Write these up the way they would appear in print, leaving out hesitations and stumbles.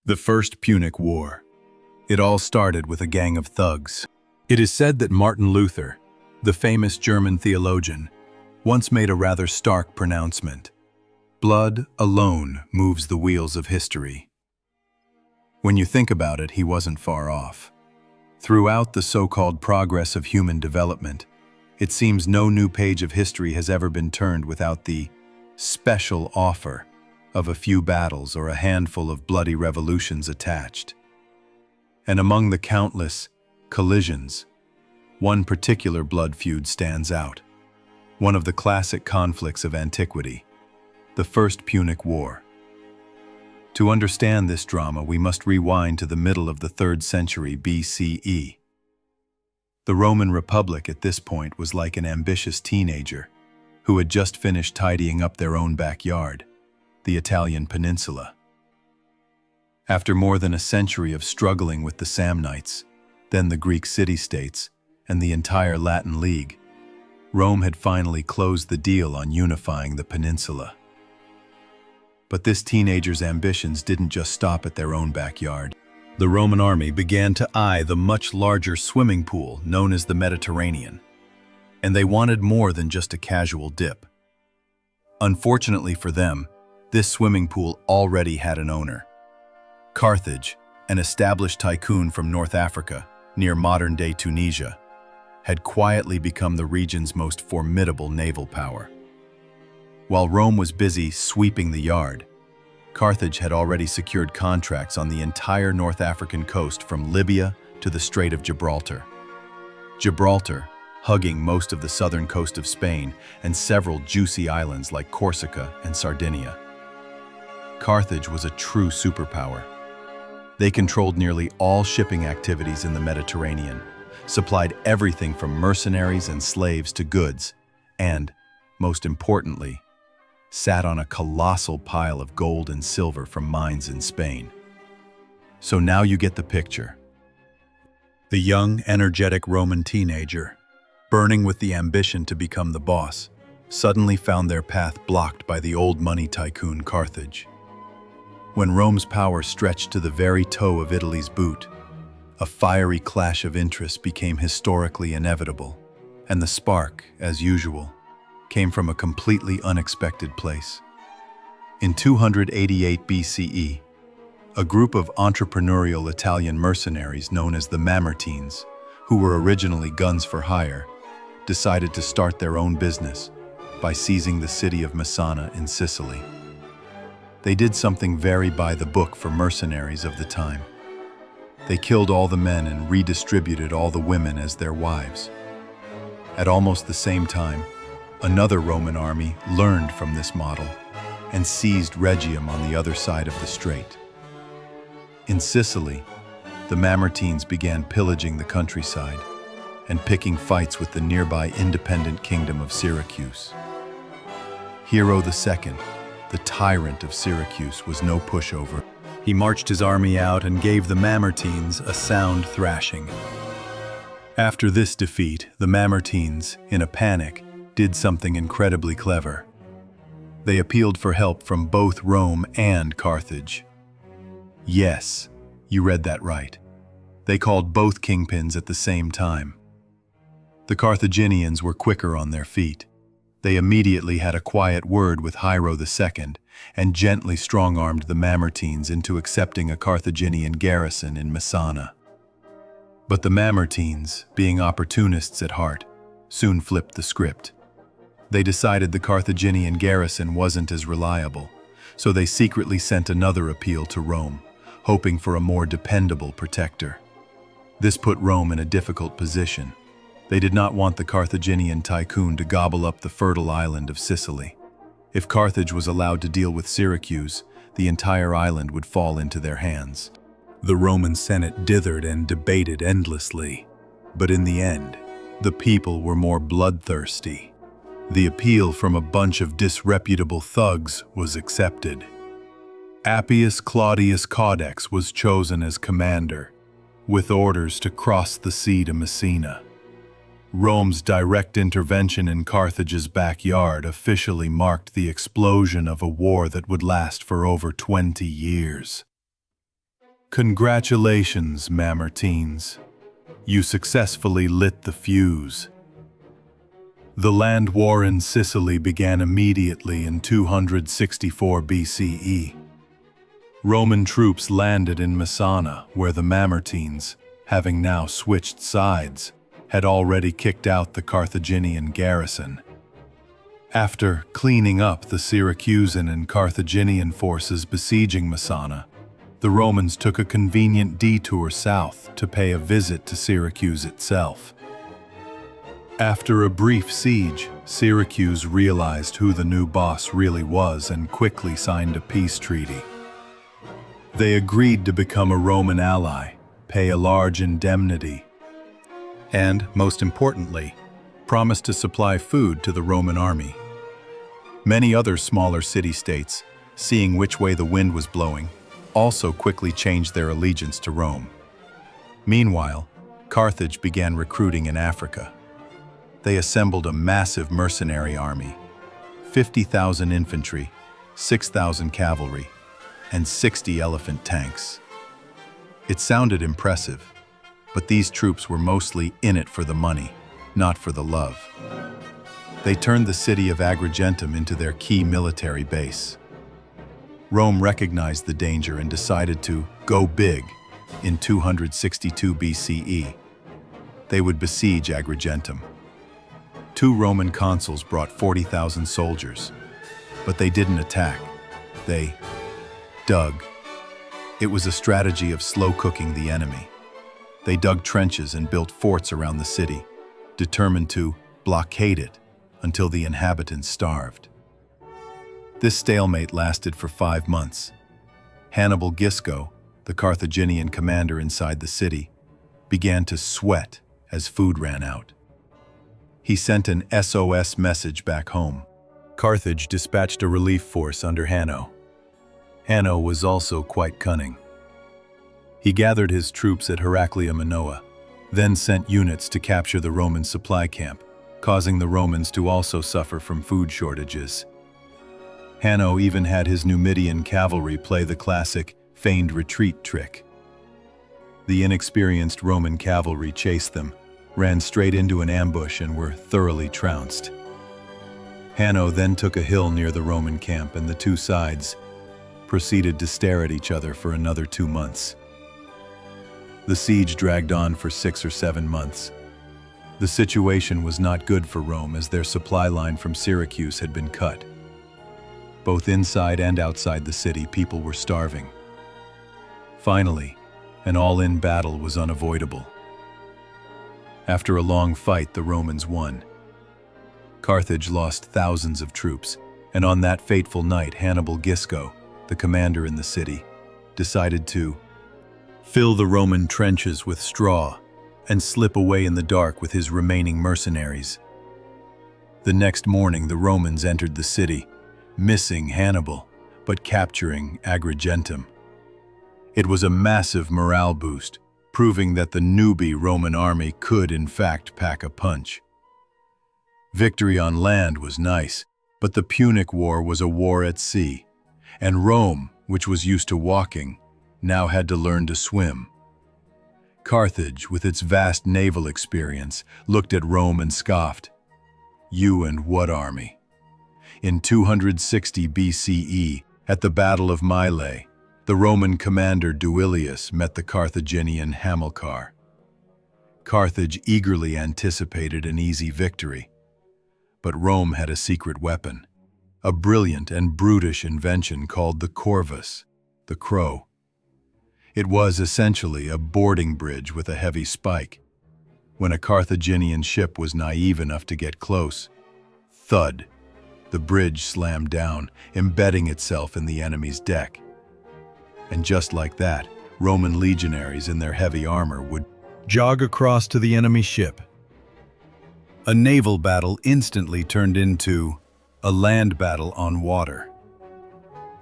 The First Punic War. It all started with a gang of thugs. It is said that Martin Luther, the famous German theologian, once made a rather stark pronouncement. Blood alone moves the wheels of history. When you think about it, he wasn't far off. Throughout the so-called progress of human development, it seems no new page of history has ever been turned without the special offer of a few battles or a handful of bloody revolutions attached. And among the countless collisions, one particular blood feud stands out, one of the classic conflicts of antiquity, the First Punic War. To understand this drama, we must rewind to the middle of the 3rd century BCE. The Roman Republic at this point was like an ambitious teenager who had just finished tidying up their own backyard, the Italian peninsula. After more than a century of struggling with the Samnites, then the Greek city-states, and the entire Latin League, Rome had finally closed the deal on unifying the peninsula. But this teenager's ambitions didn't just stop at their own backyard. The Roman army began to eye the much larger swimming pool known as the Mediterranean, and they wanted more than just a casual dip. Unfortunately for them, this swimming pool already had an owner. Carthage, an established tycoon from North Africa, near modern-day Tunisia, had quietly become the region's most formidable naval power. While Rome was busy sweeping the yard, Carthage had already secured contracts on the entire North African coast from Libya to the Strait of Gibraltar. Gibraltar, hugging most of the southern coast of Spain and several juicy islands like Corsica and Sardinia. Carthage was a true superpower. They controlled nearly all shipping activities in the Mediterranean, supplied everything from mercenaries and slaves to goods, and, most importantly, sat on a colossal pile of gold and silver from mines in Spain. So now you get the picture. The young, energetic Roman teenager, burning with the ambition to become the boss, suddenly found their path blocked by the old money tycoon Carthage. When Rome's power stretched to the very toe of Italy's boot, a fiery clash of interests became historically inevitable, and the spark, as usual, came from a completely unexpected place. In 288 BCE, a group of entrepreneurial Italian mercenaries known as the Mamertines, who were originally guns for hire, decided to start their own business by seizing the city of Messana in Sicily. They did something very by the book for mercenaries of the time. They killed all the men and redistributed all the women as their wives. At almost the same time, another Roman army learned from this model and seized Rhegium on the other side of the strait. In Sicily, the Mamertines began pillaging the countryside and picking fights with the nearby independent kingdom of Syracuse. Hero II, the tyrant of Syracuse, was no pushover. He marched his army out and gave the Mamertines a sound thrashing. After this defeat, the Mamertines, in a panic, did something incredibly clever. They appealed for help from both Rome and Carthage. Yes, you read that right. They called both kingpins at the same time. The Carthaginians were quicker on their feet. They immediately had a quiet word with Hero II and gently strong-armed the Mamertines into accepting a Carthaginian garrison in Messana. But the Mamertines, being opportunists at heart, soon flipped the script. They decided the Carthaginian garrison wasn't as reliable, so they secretly sent another appeal to Rome, hoping for a more dependable protector. This put Rome in a difficult position. They did not want the Carthaginian tycoon to gobble up the fertile island of Sicily. If Carthage was allowed to deal with Syracuse, the entire island would fall into their hands. The Roman Senate dithered and debated endlessly, but in the end, the people were more bloodthirsty. The appeal from a bunch of disreputable thugs was accepted. Appius Claudius Caudex was chosen as commander, with orders to cross the sea to Messina. Rome's direct intervention in Carthage's backyard officially marked the explosion of a war that would last for over 20 years. Congratulations, Mamertines. You successfully lit the fuse. The land war in Sicily began immediately in 264 BCE. Roman troops landed in Messana, where the Mamertines, having now switched sides, had already kicked out the Carthaginian garrison. After cleaning up the Syracusan and Carthaginian forces besieging Messana, the Romans took a convenient detour south to pay a visit to Syracuse itself. After a brief siege, Syracuse realized who the new boss really was and quickly signed a peace treaty. They agreed to become a Roman ally, pay a large indemnity, and, most importantly, promised to supply food to the Roman army. Many other smaller city-states, seeing which way the wind was blowing, also quickly changed their allegiance to Rome. Meanwhile, Carthage began recruiting in Africa. They assembled a massive mercenary army, 50,000 infantry, 6,000 cavalry, and 60 elephant tanks. It sounded impressive, but these troops were mostly in it for the money, not for the love. They turned the city of Agrigentum into their key military base. Rome recognized the danger and decided to go big in 262 BCE. They would besiege Agrigentum. 2 Roman consuls brought 40,000 soldiers, but they didn't attack. They dug. It was a strategy of slow cooking the enemy. They dug trenches and built forts around the city, determined to blockade it until the inhabitants starved. This stalemate lasted for 5 months. Hannibal Gisco, the Carthaginian commander inside the city, began to sweat as food ran out. He sent an SOS message back home. Carthage dispatched a relief force under Hanno. Hanno was also quite cunning. He gathered his troops at Heraclea Minoa, then sent units to capture the Roman supply camp, causing the Romans to also suffer from food shortages. Hanno even had his Numidian cavalry play the classic feigned retreat trick. The inexperienced Roman cavalry chased them, ran straight into an ambush, and were thoroughly trounced. Hanno then took a hill near the Roman camp, and the two sides proceeded to stare at each other for another 2 months. The siege dragged on for 6 or 7 months. The situation was not good for Rome, as their supply line from Syracuse had been cut. Both inside and outside the city, people were starving. Finally, an all-in battle was unavoidable. After a long fight, the Romans won. Carthage lost thousands of troops, and on that fateful night, Hannibal Gisco, the commander in the city, decided to fill the Roman trenches with straw and slip away in the dark with his remaining mercenaries. The next morning, the Romans entered the city, missing Hannibal, but capturing Agrigentum. It was a massive morale boost, proving that the newbie Roman army could in fact pack a punch. Victory on land was nice, but the Punic War was a war at sea, and Rome, which was used to walking, now had to learn to swim. Carthage, with its vast naval experience, looked at Rome and scoffed. "You and what army?" In 260 BCE, at the Battle of Mylae, the Roman commander Duilius met the Carthaginian Hamilcar. Carthage eagerly anticipated an easy victory, but Rome had a secret weapon, a brilliant and brutish invention called the Corvus, the crow. It was essentially a boarding bridge with a heavy spike. When a Carthaginian ship was naive enough to get close, thud, the bridge slammed down, embedding itself in the enemy's deck. And just like that, Roman legionaries in their heavy armor would jog across to the enemy ship. A naval battle instantly turned into a land battle on water.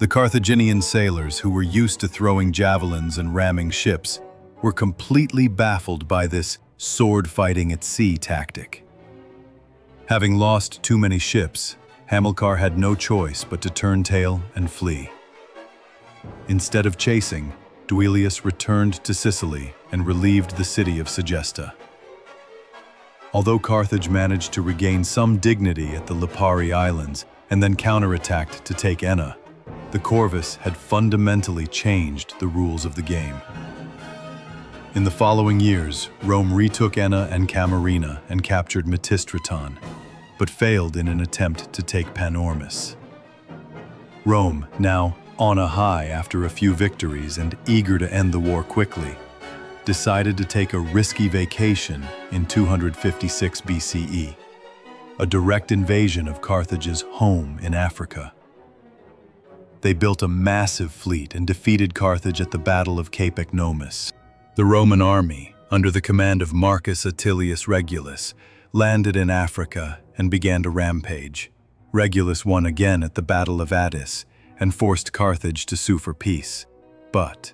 The Carthaginian sailors, who were used to throwing javelins and ramming ships, were completely baffled by this sword-fighting at sea tactic. Having lost too many ships, Hamilcar had no choice but to turn tail and flee. Instead of chasing, Duilius returned to Sicily and relieved the city of Segesta. Although Carthage managed to regain some dignity at the Lipari Islands and then counterattacked to take Enna, the Corvus had fundamentally changed the rules of the game. In the following years, Rome retook Enna and Camarina and captured Metistraton, but failed in an attempt to take Panormus. Rome, now on a high after a few victories and eager to end the war quickly, decided to take a risky vacation in 256 BCE, a direct invasion of Carthage's home in Africa. They built a massive fleet and defeated Carthage at the Battle of Cape Ecnomus. The Roman army, under the command of Marcus Atilius Regulus, landed in Africa and began to rampage. Regulus won again at the Battle of Aegates and forced Carthage to sue for peace. But,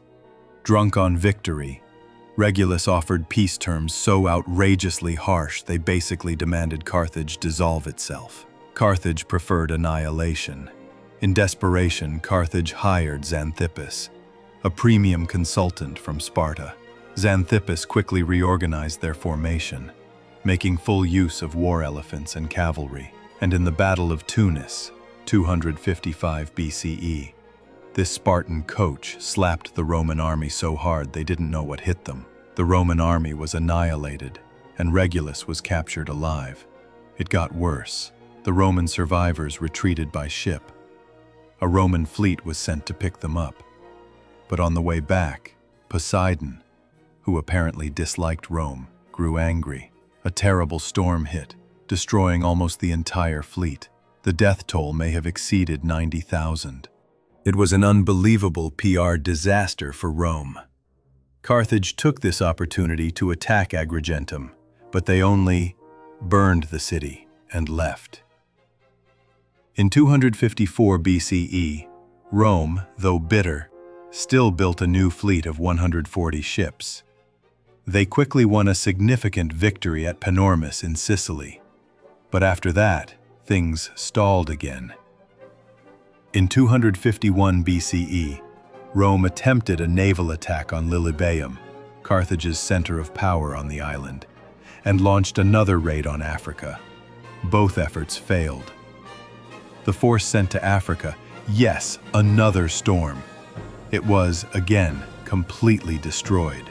drunk on victory, Regulus offered peace terms so outrageously harsh they basically demanded Carthage dissolve itself. Carthage preferred annihilation. In desperation, Carthage hired Xanthippus, a premium consultant from Sparta. Xanthippus quickly reorganized their formation, making full use of war elephants and cavalry. And in the Battle of Tunis, 255 BCE, this Spartan coach slapped the Roman army so hard they didn't know what hit them. The Roman army was annihilated, and Regulus was captured alive. It got worse. The Roman survivors retreated by ship. A Roman fleet was sent to pick them up. But on the way back, Poseidon, who apparently disliked Rome, grew angry. A terrible storm hit, destroying almost the entire fleet. The death toll may have exceeded 90,000. It was an unbelievable PR disaster for Rome. Carthage took this opportunity to attack Agrigentum, but they only burned the city and left. In 254 BCE, Rome, though bitter, still built a new fleet of 140 ships. They quickly won a significant victory at Panormus in Sicily. But after that, things stalled again. In 251 BCE, Rome attempted a naval attack on Lilybaeum, Carthage's center of power on the island, and launched another raid on Africa. Both efforts failed. The force sent to Africa, yes, another storm. It was, again, completely destroyed.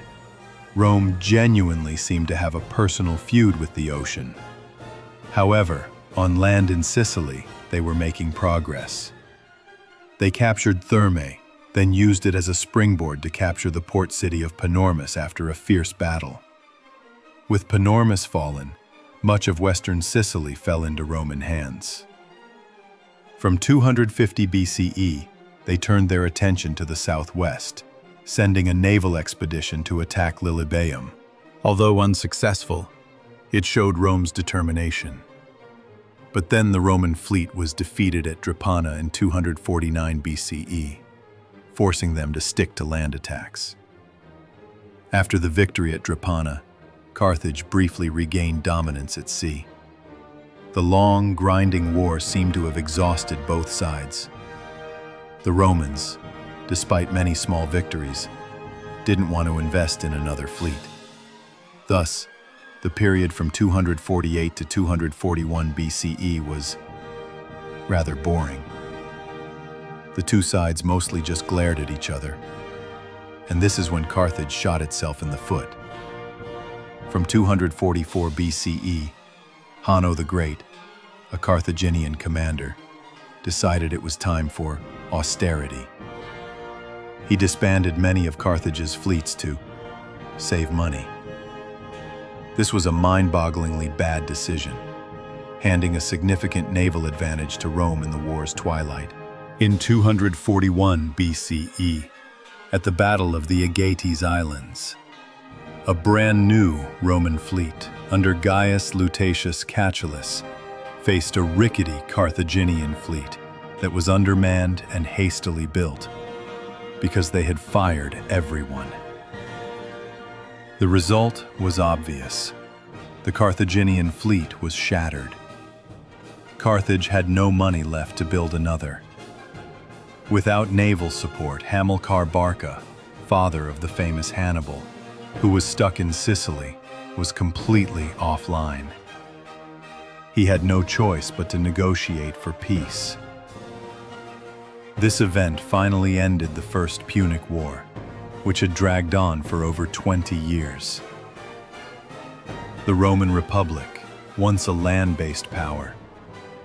Rome genuinely seemed to have a personal feud with the ocean. However, on land in Sicily, they were making progress. They captured Thermae, then used it as a springboard to capture the port city of Panormus after a fierce battle. With Panormus fallen, much of western Sicily fell into Roman hands. From 250 BCE, they turned their attention to the southwest, sending a naval expedition to attack Lilybaeum. Although unsuccessful, it showed Rome's determination. But then the Roman fleet was defeated at Drepana in 249 BCE, forcing them to stick to land attacks. After the victory at Drepana, Carthage briefly regained dominance at sea. The long, grinding war seemed to have exhausted both sides. The Romans, despite many small victories, didn't want to invest in another fleet. Thus, the period from 248 to 241 BCE was rather boring. The two sides mostly just glared at each other, and this is when Carthage shot itself in the foot. From 244 BCE, Hanno the Great, a Carthaginian commander, decided it was time for austerity. He disbanded many of Carthage's fleets to save money. This was a mind-bogglingly bad decision, handing a significant naval advantage to Rome in the war's twilight. In 241 BCE, at the Battle of the Aegates Islands, a brand new Roman fleet under Gaius Lutatius Catulus faced a rickety Carthaginian fleet that was undermanned and hastily built because they had fired everyone. The result was obvious. The Carthaginian fleet was shattered. Carthage had no money left to build another. Without naval support, Hamilcar Barca, father of the famous Hannibal, who was stuck in Sicily, was completely offline. He had no choice but to negotiate for peace. This event finally ended the First Punic War, which had dragged on for over 20 years. The Roman Republic, once a land-based power,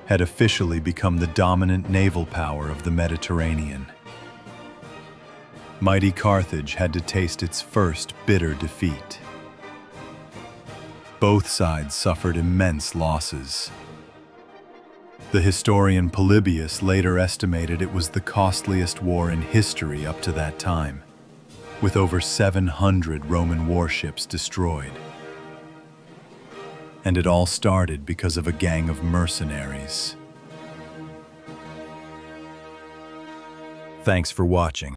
had officially become the dominant naval power of the Mediterranean. Mighty Carthage had to taste its first bitter defeat. Both sides suffered immense losses. The historian Polybius later estimated it was the costliest war in history up to that time, with over 700 Roman warships destroyed. And it all started because of a gang of mercenaries. Thanks for watching.